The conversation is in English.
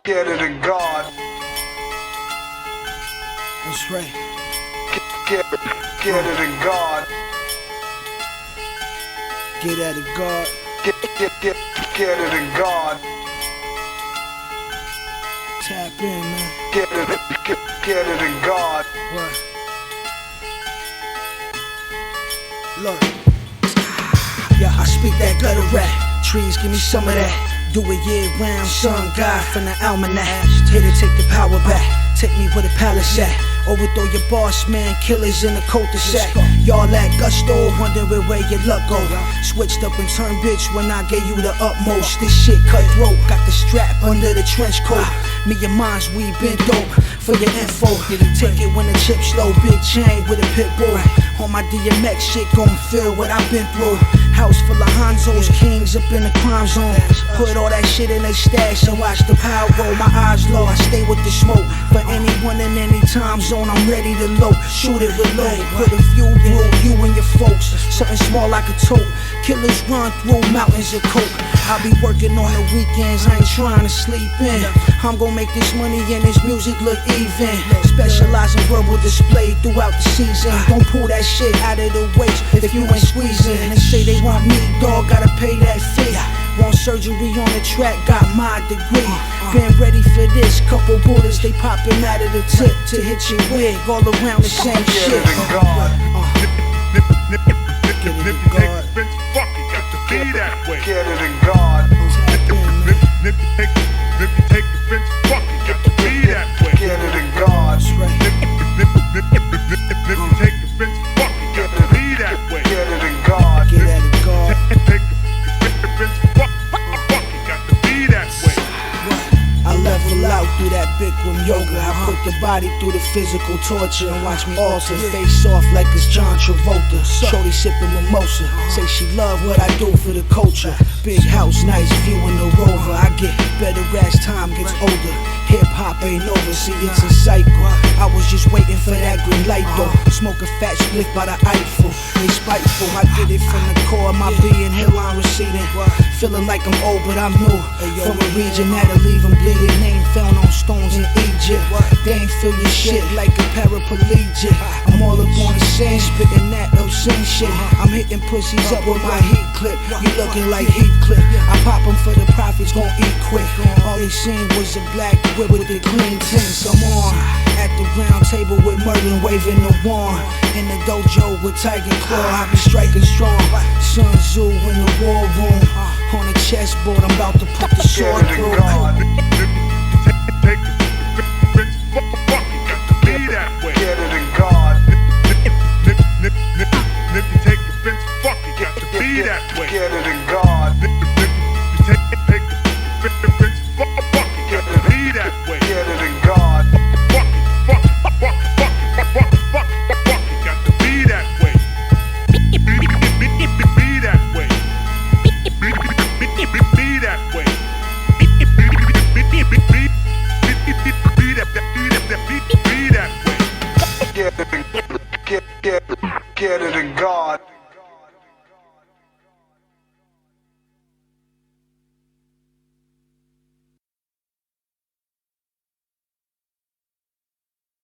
Get it in God. That's right. Get it in God. Get at it, God. Get it in God. Tap in, man. Get it in God. What? Look. Yeah, I speak that gutter rap. Trees, give me some of that. Do it year round, sun God from the almanac. Here to take the power back. Take me where the palace at. Overthrow your boss man, killers in the cul-de-sac. Y'all at gusto, wondering where your luck go. Switched up and turned bitch when I gave you the utmost. This shit cutthroat, got the strap under the trench coat. Me and mines, we been dope. For your info, take it when the chips low. Big chain with a pit bull. On my DMX shit gon' feel what I've been through. House full of Hanzos, kings up in the crime zone. Put all that shit in a stash and watch the power roll. My eyes low, I stay with the smoke. For anyone in any time zone, I'm ready to load. Shoot it with low, put a view through you and your folks. Something small like a tote. Killers run through mountains of coke. I'll be working on the weekends, I ain't trying to sleep in. I'm gon' make this money and this music look even. Specialize in verbal display throughout the season. Don't pull that shit out of the waist if you ain't squeezing. And say they want me, dog, gotta pay that fee. Want surgery on the track, got my degree. Been ready for this, couple bullets, they popping out of the tip to hit your wig, all around the same shit. Get it in God. Get it in God. Got to be that way. Get it in God. If you take offense, fuck it, got to be that way. Get it in God. That's right. If you take offense, fuck it, got to be that way. Get it in God. Get at it, God. Take offense, fuck it, got to be that way. I level out through that Bikram yoga. I put the body through the physical torture and watch me alter. Face off like it's John Travolta. Shorty sipping mimosa. Say she love what I do for the culture. Big house, nice view in the Rover. I get better as time gets older. Hip hop ain't over, see it's a cycle. I was just waiting for that green light though. Smoke a fat split by the Eiffel. They spiteful, I did it from the core of my being. Hairline receding. Feeling like I'm old but I'm new. From a region that'll leave them bleeding. Name found on stones in Egypt. They ain't feel your shit like a paraplegic. I'm all up on the scene, spitting that obscene shit. I'm hitting pussies up with my heat clip. You looking like heat clip. I pop them for the profits, gon' eat quick. All they seen was a black whip with the clean tints. I'm on at the round table with Merlin waving the wand. In the dojo with Tiger Claw, I be striking strong. Sun Tzu in the war room. On the chessboard, I'm about to put the sword Get it in through. God. Take offense, fuck it, got to be that way. Get it in God. If you take offense, fuck it, got to be that way. Get it in God. Take offense, fuck it, got to be that way. Get it in God. Fuck it, got to be that way. Be that way. Be that way. Be that way. Get it in God.